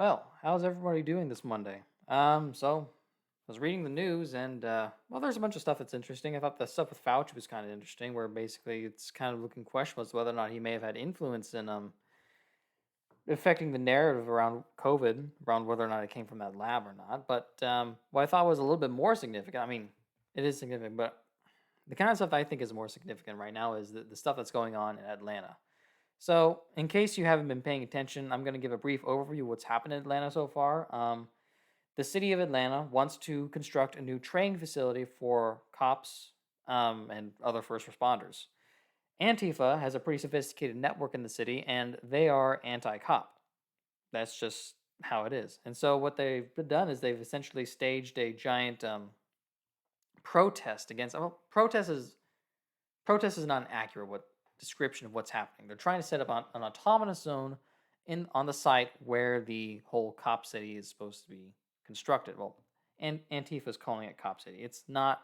Well, how's everybody doing this Monday? So I was reading the news and well, there's a bunch of stuff that's interesting. I thought the stuff with Fauci was kind of interesting, where basically it's kind of looking questionable as to whether or not he may have had influence in affecting the narrative around COVID, around whether or not it came from that lab or not. But what I thought was a little bit more significant. I mean, it is significant, but the kind of stuff I think is more significant right now is the stuff that's going on in Atlanta. So, in case you haven't been paying attention, I'm going to give a brief overview of what's happened in Atlanta so far. The city of Atlanta wants to construct a new training facility for cops and other first responders. Antifa has a pretty sophisticated network in the city, and they are anti cop. That's just how it is. And so, what they've done is they've essentially staged a giant protest against. Well, protest is not an accurate description of what's happening. They're trying to set up an autonomous zone on the site where the whole cop city is supposed to be constructed. Well, and Antifa is calling it Cop City. It's not.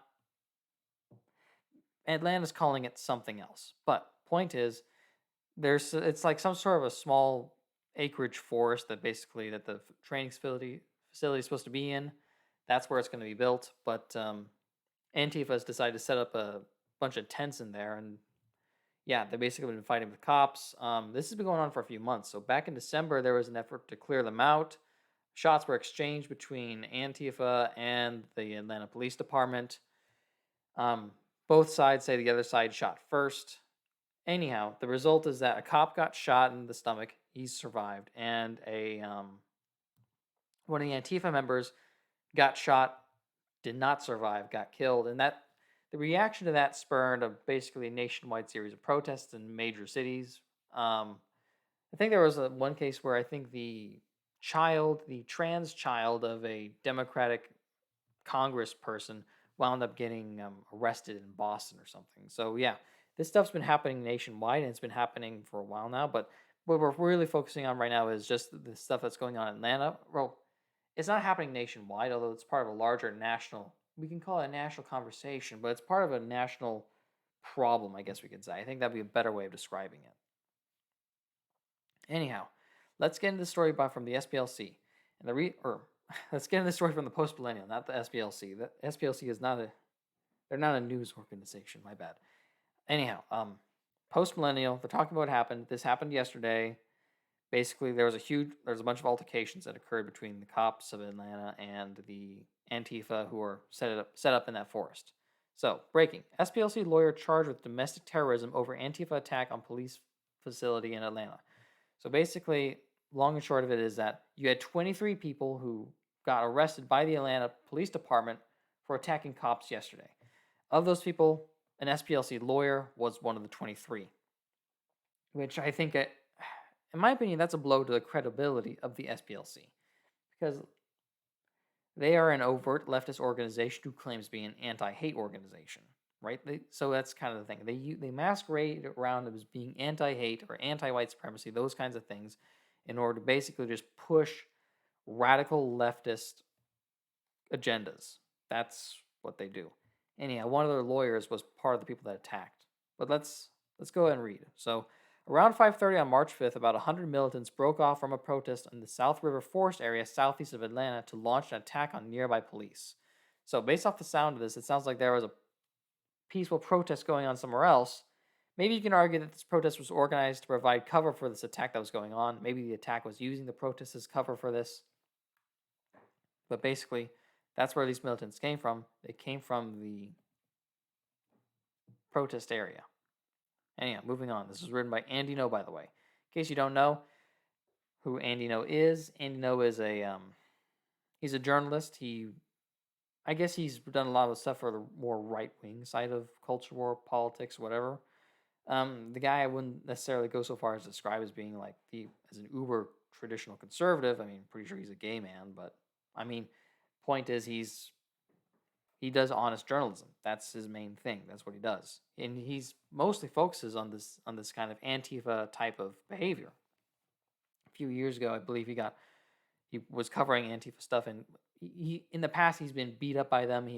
Atlanta's calling it something else. But point is, it's like some sort of a small acreage forest that the training facility is supposed to be in. That's where it's going to be built. But Antifa has decided to set up a bunch of tents in there, and yeah, they basically been fighting with cops. This has been going on for a few months. So back in December, there was an effort to clear them out. Shots were exchanged between Antifa and the Atlanta Police Department. Both sides say the other side shot first. Anyhow, the result is that a cop got shot in the stomach. He survived, and a one of the Antifa members got shot, did not survive, got killed, and that the reaction to that spurred basically a nationwide series of protests in major cities. I think there was one case where I think the trans child of a Democratic Congress person wound up getting arrested in Boston or something. So yeah, this stuff's been happening nationwide and it's been happening for a while now. But what we're really focusing on right now is just the stuff that's going on in Atlanta. Well, it's not happening nationwide, although it's part of a larger national. We can call it a national conversation, but it's part of a national problem, I guess we could say. I think that'd be a better way of describing it. Anyhow, let's get into the story from the SPLC and let's get into the story from the post millennial, not the SPLC. The SPLC is not they're not a news organization. My bad. Anyhow, post millennial. They're talking about what happened. This happened yesterday. Basically, there was a bunch of altercations that occurred between the cops of Atlanta and the Antifa who were set up in that forest. So, breaking. SPLC lawyer charged with domestic terrorism over Antifa attack on police facility in Atlanta. So basically, long and short of it is that you had 23 people who got arrested by the Atlanta Police Department for attacking cops yesterday. Of those people, an SPLC lawyer was one of the 23, which I think, in my opinion, that's a blow to the credibility of the SPLC because they are an overt leftist organization who claims to be an anti-hate organization, right? So that's kind of the thing. They masquerade around as being anti-hate or anti-white supremacy, those kinds of things, in order to basically just push radical leftist agendas. That's what they do. Anyhow, one of their lawyers was part of the people that attacked. But let's go ahead and read. So, around 5:30 on March 5th, about 100 militants broke off from a protest in the South River Forest area southeast of Atlanta to launch an attack on nearby police. So, based off the sound of this, it sounds like there was a peaceful protest going on somewhere else. Maybe you can argue that this protest was organized to provide cover for this attack that was going on. Maybe the attack was using the protest as cover for this. But basically, that's where these militants came from. They came from the protest area. Anyhow, moving on. This was written by Andy No, by the way. In case you don't know who Andy No is he's a journalist. I guess he's done a lot of stuff for the more right wing side of culture war, politics, whatever. The guy I wouldn't necessarily go so far as to describe as being as an uber traditional conservative. I mean, pretty sure he's a gay man, but I mean, point is he does honest journalism. That's his main thing. That's what he does, and he's mostly focuses on this kind of Antifa type of behavior. A few years ago, I believe he was covering Antifa stuff, and he in the past he's been beat up by them.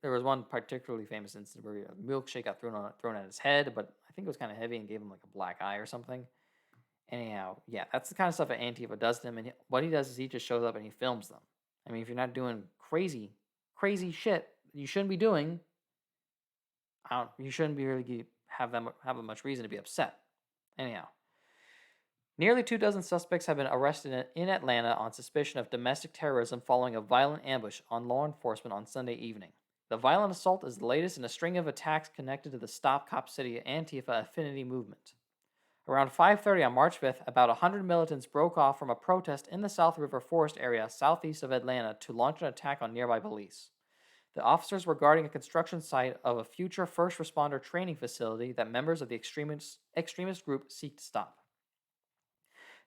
There was one particularly famous incident where a milkshake got thrown at his head, but I think it was kind of heavy and gave him like a black eye or something. Anyhow, yeah, that's the kind of stuff that Antifa does to him. And what he does is he just shows up and he films them. I mean, if you're not doing crazy, crazy shit you shouldn't be doing, you shouldn't be really have much reason to be upset. Anyhow, nearly 24 suspects have been arrested in Atlanta on suspicion of domestic terrorism following a violent ambush on law enforcement on Sunday evening. The violent assault is the latest in a string of attacks connected to the Stop Cop City Antifa affinity movement. Around 5:30 on March 5th, about 100 militants broke off from a protest in the South River Forest area southeast of Atlanta to launch an attack on nearby police. The officers were guarding a construction site of a future first responder training facility that members of the extremist group seek to stop.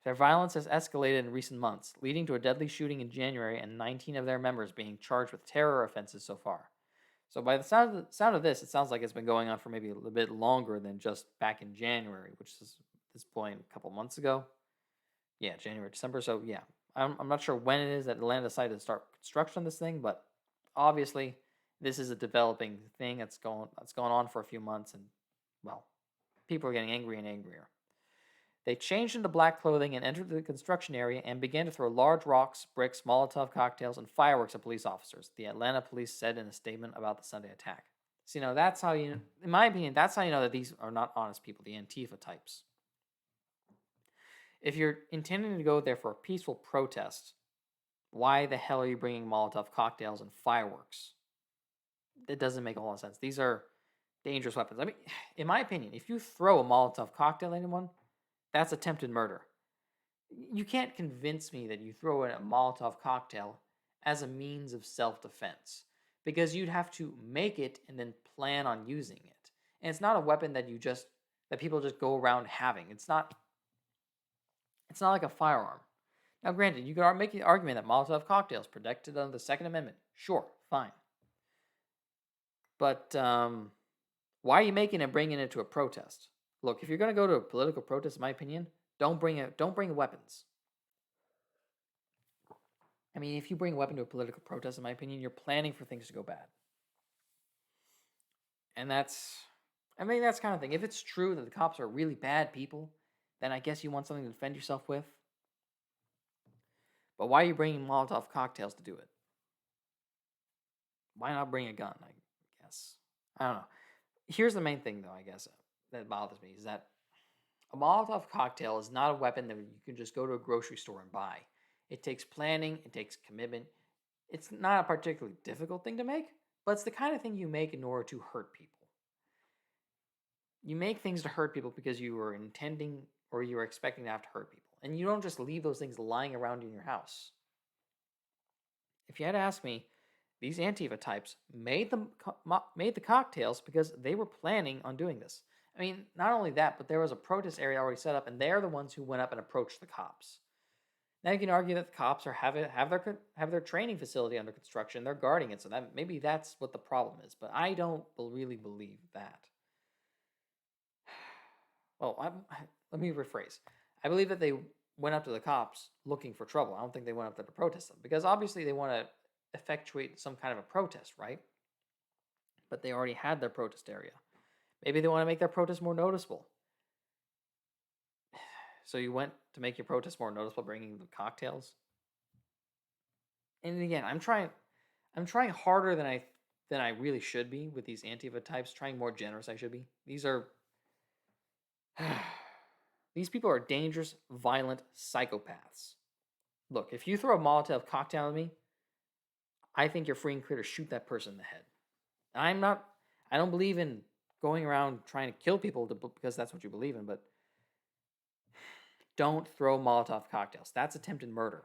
Their violence has escalated in recent months, leading to a deadly shooting in January and 19 of their members being charged with terror offenses so far. So by the sound of this, it sounds like it's been going on for maybe a little bit longer than just back in January, which is at this point a couple months ago. Yeah, January, December. So yeah, I'm not sure when it is that Atlanta decided to start construction on this thing, but obviously this is a developing thing that's going on for a few months, and well, people are getting angry and angrier. They changed into black clothing and entered the construction area and began to throw large rocks, bricks, Molotov cocktails, and fireworks at police officers, the Atlanta police said in a statement about the Sunday attack. So, that's how in my opinion, that's how you know that these are not honest people, the Antifa types. If you're intending to go there for a peaceful protest, why the hell are you bringing Molotov cocktails and fireworks? It doesn't make a lot of sense. These are dangerous weapons. I mean, in my opinion, if you throw a Molotov cocktail at anyone, that's attempted murder. You can't convince me that you throw in a Molotov cocktail as a means of self-defense, because you'd have to make it and then plan on using it. And it's not a weapon that people just go around having. It's not like a firearm. Now, granted, you could make the argument that Molotov cocktails protected under the Second Amendment. Sure, fine. But why are you making it and bringing it to a protest? Look, if you're going to go to a political protest, in my opinion, don't bring weapons. I mean, if you bring a weapon to a political protest, in my opinion, you're planning for things to go bad. And that's kind of thing. If it's true that the cops are really bad people, then I guess you want something to defend yourself with. But why are you bringing Molotov cocktails to do it? Why not bring a gun, I guess? I don't know. Here's the main thing, though, I guess, that bothers me, is that a Molotov cocktail is not a weapon that you can just go to a grocery store and buy. It takes planning, it takes commitment. It's not a particularly difficult thing to make, but it's the kind of thing you make in order to hurt people. You make things to hurt people because you are intending or you are expecting to have to hurt people. And you don't just leave those things lying around in your house. If you had to ask me, these Antifa types made the cocktails because they were planning on doing this. I mean, not only that, but there was a protest area already set up, and they're the ones who went up and approached the cops. Now you can argue that the cops have their training facility under construction, they're guarding it, so that maybe that's what the problem is. But I don't really believe that. Well, let me rephrase. I believe that they went up to the cops looking for trouble. I don't think they went up there to protest them, because obviously they want to effectuate some kind of a protest, right? But they already had their protest area. Maybe they want to make their protest more noticeable. So you went to make your protest more noticeable, bringing the cocktails. And again, I'm trying harder than I really should be with these Antifa types. Trying more generous I should be. These people are dangerous, violent psychopaths. Look, if you throw a Molotov cocktail at me, I think you're free and clear to shoot that person in the head. I don't believe in going around trying to kill people because that's what you believe in, but don't throw Molotov cocktails. That's attempted murder.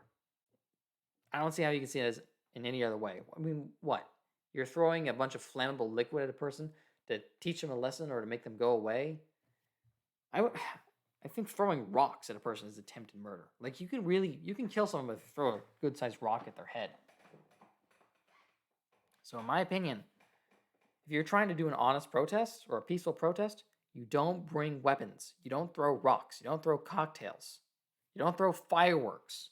I don't see how you can see it as in any other way. I mean, what? You're throwing a bunch of flammable liquid at a person to teach them a lesson or to make them go away? I think throwing rocks at a person is attempted murder. Like, you can kill someone if you throw a good-sized rock at their head. So in my opinion, if you're trying to do an honest protest or a peaceful protest, you don't bring weapons. You don't throw rocks. You don't throw cocktails. You don't throw fireworks.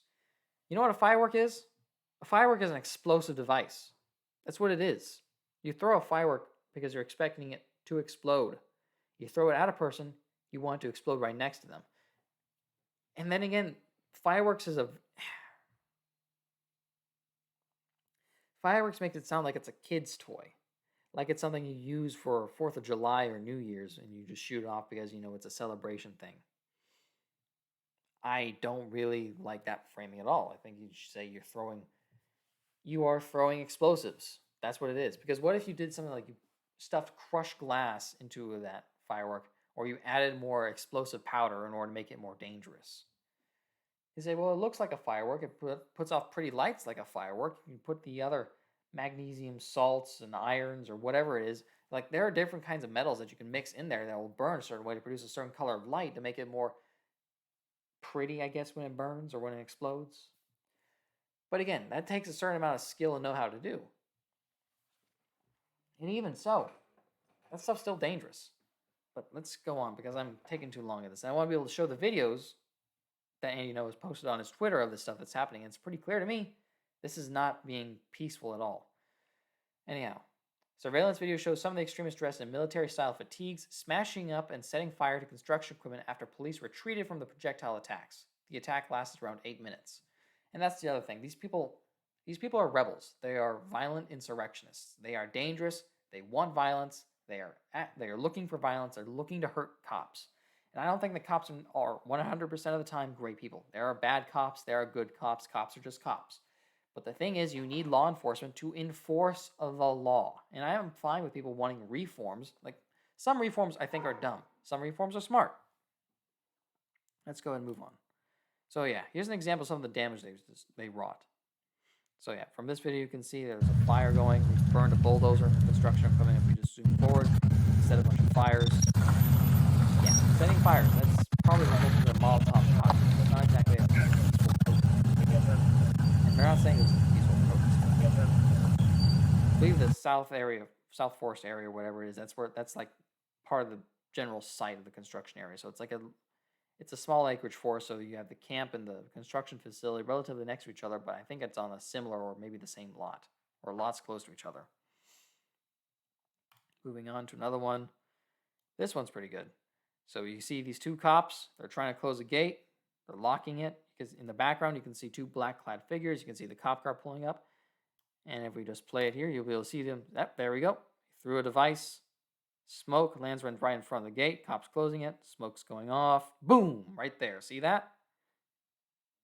You know what a firework is? A firework is an explosive device. That's what it is. You throw a firework because you're expecting it to explode. You throw it at a person, you want it to explode right next to them. And then again, fireworks is a fireworks makes it sound like it's a kid's toy, like it's something you use for 4th of July or New Year's, and you just shoot it off because it's a celebration thing. I don't really like that framing at all. I think you should say you are throwing explosives. That's what it is. Because what if you did something like you stuffed crushed glass into that firework, or you added more explosive powder in order to make it more dangerous? You say, well, it looks like a firework. It puts off pretty lights like a firework. You put the other magnesium salts and irons or whatever it is. Like, there are different kinds of metals that you can mix in there that will burn a certain way to produce a certain color of light to make it more pretty, I guess, when it burns or when it explodes. But again, that takes a certain amount of skill and know-how to do. And even so, that stuff's still dangerous. But let's go on because I'm taking too long at this. And I want to be able to show the videos that Andy has posted on his Twitter of the stuff that's happening. And it's pretty clear to me this is not being peaceful at all. Anyhow, surveillance video shows some of the extremists dressed in military-style fatigues smashing up and setting fire to construction equipment after police retreated from the projectile attacks. The attack lasted around 8 minutes. And that's the other thing. These people are rebels. They are violent insurrectionists. They are dangerous. They want violence. They are looking for violence. They're looking to hurt cops. And I don't think the cops are 100% of the time great people. There are bad cops. There are good cops. Cops are just cops. But the thing is, you need law enforcement to enforce the law. And I am fine with people wanting reforms. Like, some reforms I think are dumb. Some reforms are smart. Let's go ahead and move on. So yeah, here's an example of some of the damage they wrought. So yeah, from this video you can see there's a fire going. We burned a bulldozer, construction equipment. If we just zoom forward, set a bunch of fires. Yeah, setting fires. That's probably what most of the molotov cocktails. But not exactly a peaceful protest. And they're not saying this is a peaceful protest. I believe the South Forest area, whatever it is, that's like part of the general site of the construction area. So it's a small acreage forest, so you have the camp and the construction facility relatively next to each other, but I think it's on a similar or maybe the same lot, or lots close to each other. Moving on to another one. This one's pretty good. So you see these two cops. They're trying to close a gate. They're locking it, because in the background you can see two black-clad figures. You can see the cop car pulling up. And if we just play it here, you'll be able to see them. Yep, there we go. Threw a device. Smoke lands right in front of the gate. Cops closing it. Smoke's going off. Boom! Right there. See that?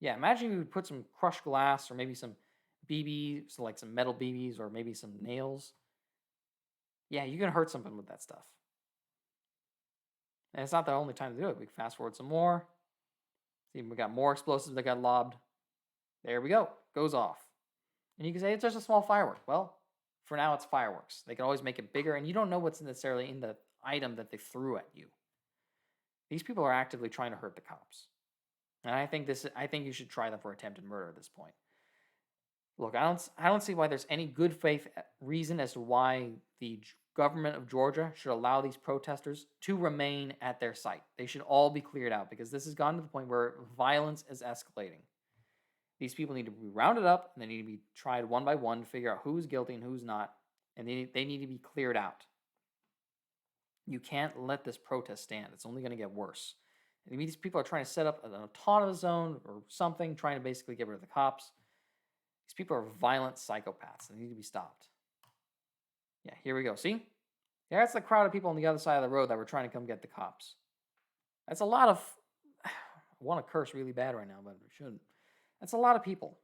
Yeah, imagine you would put some crushed glass or maybe some BBs, so like some metal BBs or maybe some nails. Yeah, you can hurt something with that stuff. And it's not the only time to do it. We can fast forward some more. See, we got more explosives that got lobbed. There we go. Goes off. And you can say it's just a small firework. Well, for now it's fireworks. They can always make it bigger, and you don't know what's necessarily in the item that they threw at you. These people are actively trying to hurt the cops. And I think you should try them for attempted murder at this point. Look, I don't see why there's any good faith reason as to why the government of Georgia should allow these protesters to remain at their site. They should all be cleared out, because this has gotten to the point where violence is escalating. These people need to be rounded up, and they need to be tried one by one to figure out who's guilty and who's not, and they need to be cleared out. You can't let this protest stand. It's only going to get worse. I mean, these people are trying to set up an autonomous zone or something, trying to basically get rid of the cops. These people are violent psychopaths. They need to be stopped. Yeah, here we go. See? Yeah, that's the crowd of people on the other side of the road that were trying to come get the cops. That's a lot of... I want to curse really bad right now, but I shouldn't. That's a lot of people.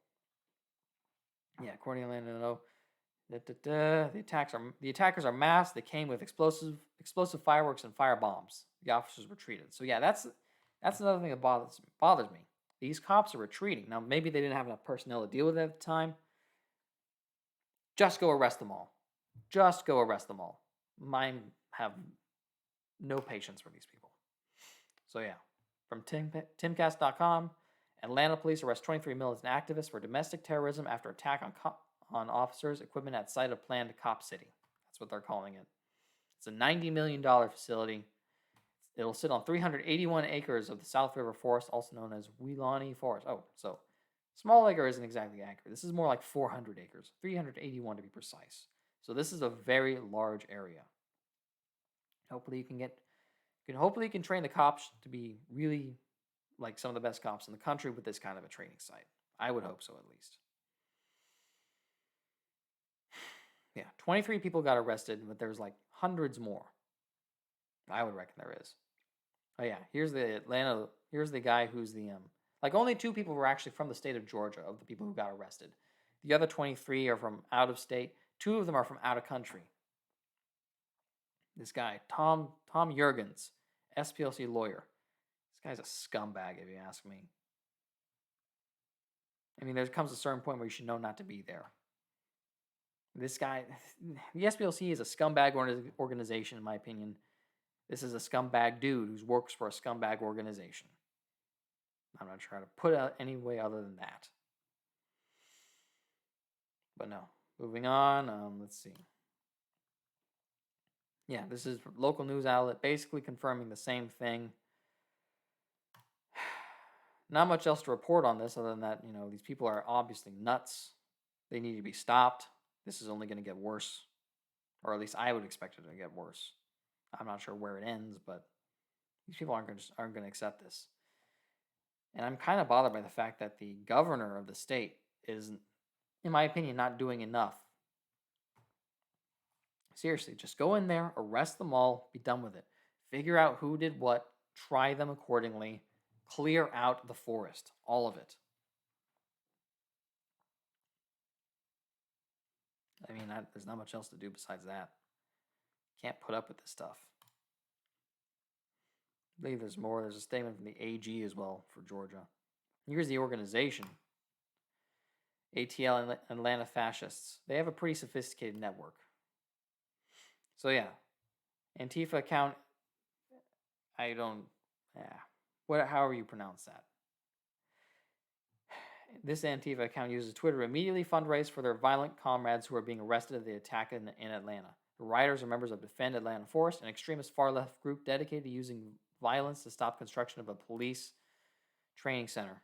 Yeah, according to Landon, the attackers are masked. They came with explosive fireworks and fire bombs. The officers retreated. So yeah, that's another thing that bothers me. These cops are retreating. Now maybe they didn't have enough personnel to deal with it at the time. Just go arrest them all. Just go arrest them all. Mine have no patience for these people. So yeah, from timcast.com. Atlanta police arrest 23 militant activists for domestic terrorism after attack on officers' equipment at site of planned cop city. That's what they're calling it. It's a $90 million facility. It'll sit on 381 acres of the South River Forest, also known as Weelaunee Forest. Oh, so small acre isn't exactly accurate. This is more like 400 acres, 381 to be precise. So this is a very large area. Hopefully you can train the cops to be really like some of the best cops in the country with this kind of a training site. I would hope so, at least. Yeah, 23 people got arrested, but there's like hundreds more. I would reckon there is. Oh yeah, here's the guy who's the like only 2 people were actually from the state of Georgia of the people who got arrested. The other 23 are from out of state. 2 of them are from out of country. This guy, Tom Jurgens, SPLC lawyer. This guy's a scumbag, if you ask me. I mean, there comes a certain point where you should know not to be there. This guy, the SPLC is a scumbag organization, in my opinion. This is a scumbag dude who works for a scumbag organization. I'm not trying to put it any way other than that. But no. Moving on, let's see. Yeah, this is a local news outlet basically confirming the same thing. Not much else to report on this other than that, these people are obviously nuts. They need to be stopped. This is only going to get worse. Or at least I would expect it to get worse. I'm not sure where it ends, but these people aren't going to accept this. And I'm kind of bothered by the fact that the governor of the state is, in my opinion, not doing enough. Seriously, just go in there, arrest them all, be done with it. Figure out who did what, try them accordingly, clear out the forest, all of it. I mean, there's not much else to do besides that. Can't put up with this stuff. I believe there's more. There's a statement from the AG as well for Georgia. Here's the organization. ATL Atlanta Fascists. They have a pretty sophisticated network. So yeah, Antifa account. I don't. Yeah, however you pronounce that. This Antifa account uses Twitter to immediately fundraise for their violent comrades who are being arrested at the attack in Atlanta. The rioters are members of Defend Atlanta Forest, an extremist far-left group dedicated to using violence to stop construction of a police training center.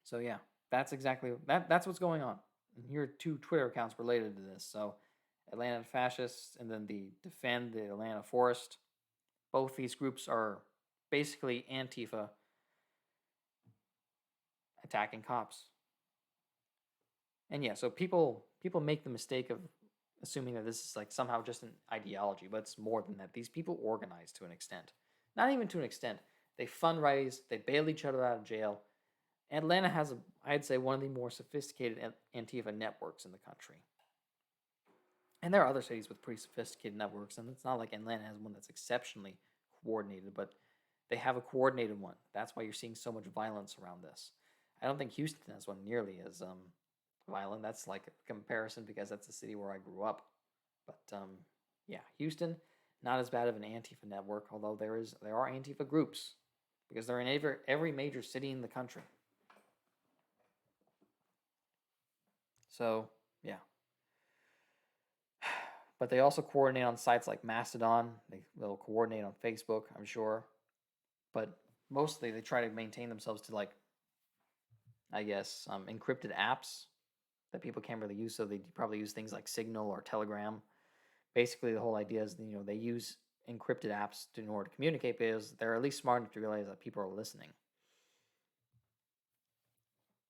So yeah, that's exactly that's what's going on. And here are 2 Twitter accounts related to this. So Atlanta Fascists and then the Defend the Atlanta Forest. Both these groups are basically Antifa attacking cops. And yeah, so people make the mistake of assuming that this is like somehow just an ideology, but it's more than that. These people organize to an extent. Not even to an extent. They fundraise, they bail each other out of jail. Atlanta has, I'd say, one of the more sophisticated Antifa networks in the country. And there are other cities with pretty sophisticated networks, and it's not like Atlanta has one that's exceptionally coordinated, but they have a coordinated one. That's why you're seeing so much violence around this. I don't think Houston has one nearly as violent. That's like a comparison because that's the city where I grew up. But yeah, Houston, not as bad of an Antifa network, although there are Antifa groups because they're in every major city in the country. So yeah. But they also coordinate on sites like Mastodon. They'll coordinate on Facebook, I'm sure. But mostly they try to maintain themselves to, like, I guess, encrypted apps that people can't really use. So they probably use things like Signal or Telegram. Basically, the whole idea is, they use encrypted apps in order to communicate because they're at least smart enough to realize that people are listening.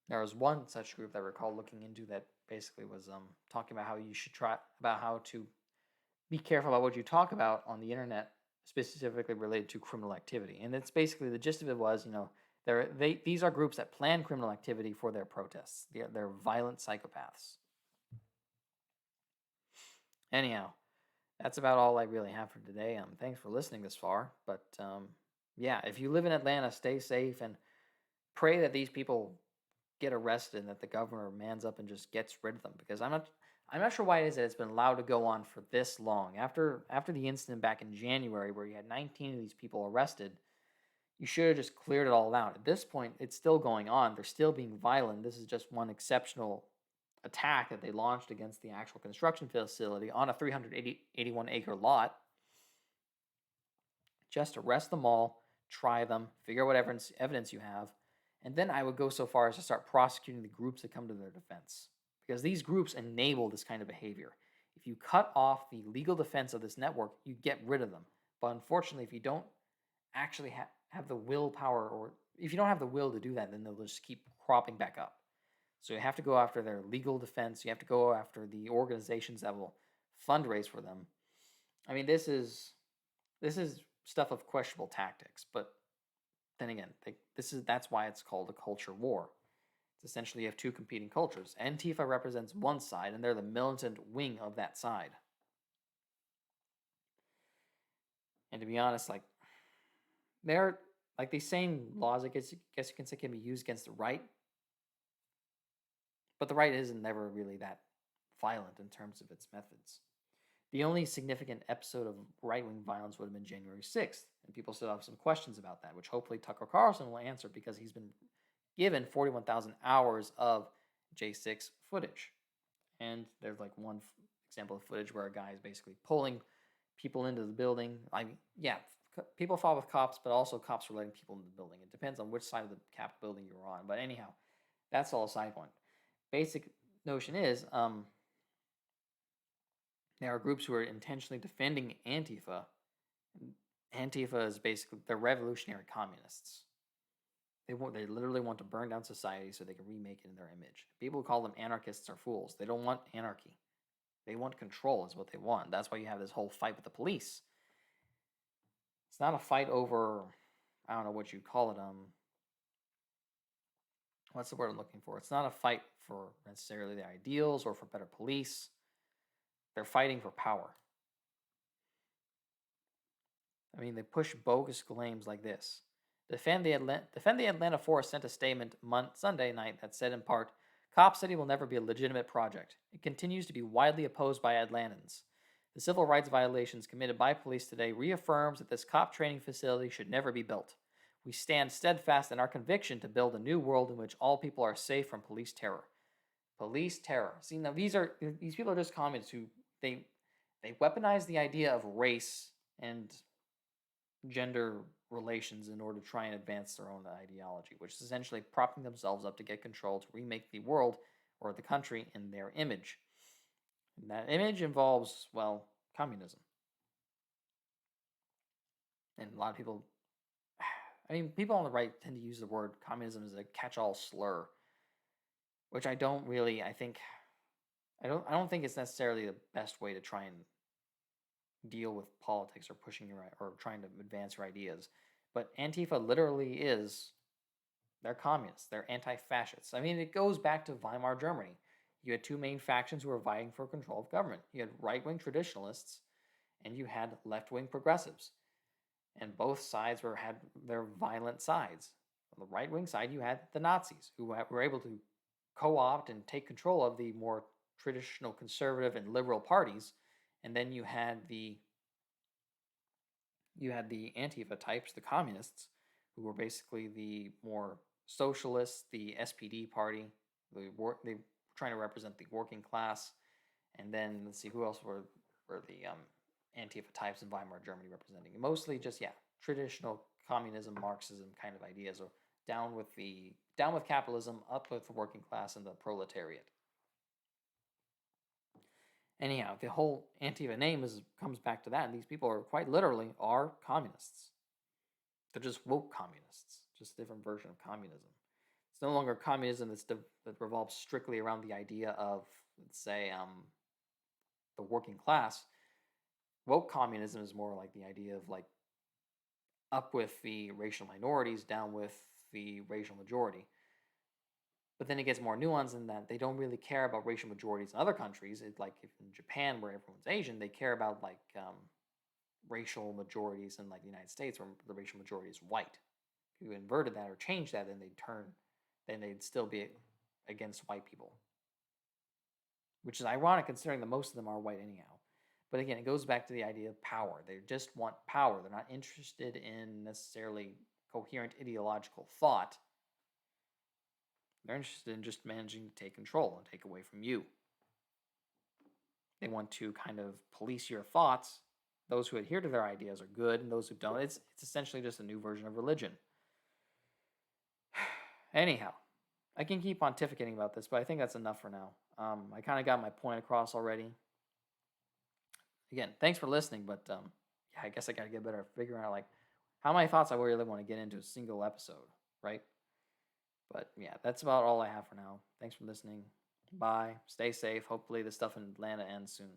There was one such group that I recall looking into that basically was talking about how to be careful about what you talk about on the internet, specifically related to criminal activity. And it's basically the gist of it was, these are groups that plan criminal activity for their protests. They're violent psychopaths. Anyhow, that's about all I really have for today. Thanks for listening this far. But yeah, if you live in Atlanta, stay safe and pray that these people get arrested and that the governor mans up and just gets rid of them, because I'm not sure why it is that it's been allowed to go on for this long. After the incident back in January where you had 19 of these people arrested, you should have just cleared it all out. At this point, it's still going on. They're still being violent. This is just one exceptional attack that they launched against the actual construction facility on a 381-acre lot. Just arrest them all, try them, figure out what evidence you have, and then I would go so far as to start prosecuting the groups that come to their defense. Because these groups enable this kind of behavior. If you cut off the legal defense of this network, you get rid of them. But unfortunately, if you don't actually have the willpower, or if you don't have the will to do that, then they'll just keep cropping back up. So you have to go after their legal defense. You have to go after the organizations that will fundraise for them. I mean, this is stuff of questionable tactics, but then again, that's why it's called a culture war. It's essentially you have two competing cultures. Antifa represents one side, and they're the militant wing of that side. And to be honest, like they're like these same laws, I guess you can say, can be used against the right, but the right isn't never really that violent in terms of its methods. The only significant episode of right-wing violence would have been January 6th, and people still have some questions about that, which hopefully Tucker Carlson will answer because he's been given 41,000 hours of J6 footage. And there's like one example of footage where a guy is basically pulling people into the building. I mean, yeah, people fought with cops, but also cops were letting people into the building. It depends on which side of the Capitol building you're on. But anyhow, that's all a side point. Basic notion is there are groups who are intentionally defending Antifa. Antifa is basically, they're revolutionary communists. They literally want to burn down society so they can remake it in their image. People who call them anarchists are fools. They don't want anarchy. They want control is what they want. That's why you have this whole fight with the police. It's not a fight over, I don't know what you call it, what's the word I'm looking for? It's not a fight for necessarily their ideals or for better police. They're fighting for power. I mean, they push bogus claims like this. Defend the Atlanta Force sent a statement Sunday night that said in part, Cop City will never be a legitimate project. It continues to be widely opposed by Atlantans. The civil rights violations committed by police today reaffirms that this cop training facility should never be built. We stand steadfast in our conviction to build a new world in which all people are safe from police terror. Police terror. See, now these people are just communists who they weaponize the idea of race and gender relations in order to try and advance their own ideology, which is essentially propping themselves up to get control to remake the world or the country in their image. And that image involves, well, communism. And a lot of people, I mean, people on the right tend to use the word communism as a catch-all slur, which I don't think it's necessarily the best way to try and deal with politics or pushing your or trying to advance your ideas. But Antifa literally is, they're communists. They're anti-fascists. I mean, it goes back to Weimar Germany. You had two main factions who were vying for control of government. You had right-wing traditionalists, and you had left-wing progressives. And both sides had their violent sides. On the right-wing side, you had the Nazis, who were able to co-opt and take control of the more traditional conservative and liberal parties. And then you had the Antifa types, the communists, who were basically the more socialists, the SPD party. They were trying to represent the working class. And then let's see who else were the Antifa types in Weimar Germany representing. Mostly just traditional communism, Marxism kind of ideas, or down with capitalism, up with the working class and the proletariat. Anyhow, the whole Antifa name comes back to that, and these people are quite literally communists. They're just woke communists, just a different version of communism. It's no longer communism that revolves strictly around the idea of, let's say, the working class. Woke communism is more like the idea of like up with the racial minorities, down with the racial majority. But then it gets more nuanced in that they don't really care about racial majorities in other countries. It's like if in Japan, where everyone's Asian, they care about like racial majorities in like the United States, where the racial majority is white. If you inverted that or changed that, then they'd still be against white people. Which is ironic considering that most of them are white anyhow. But again, it goes back to the idea of power. They just want power. They're not interested in necessarily coherent ideological thought. They're interested in just managing to take control and take away from you. They want to kind of police your thoughts. Those who adhere to their ideas are good, and those who don't, it's essentially just a new version of religion. Anyhow, I can keep pontificating about this, but I think that's enough for now. I kind of got my point across already. Again, thanks for listening, but I guess I got to get better at figuring out like how many thoughts I really want to get into a single episode, right? But yeah, that's about all I have for now. Thanks for listening. Bye. Stay safe. Hopefully, the stuff in Atlanta ends soon.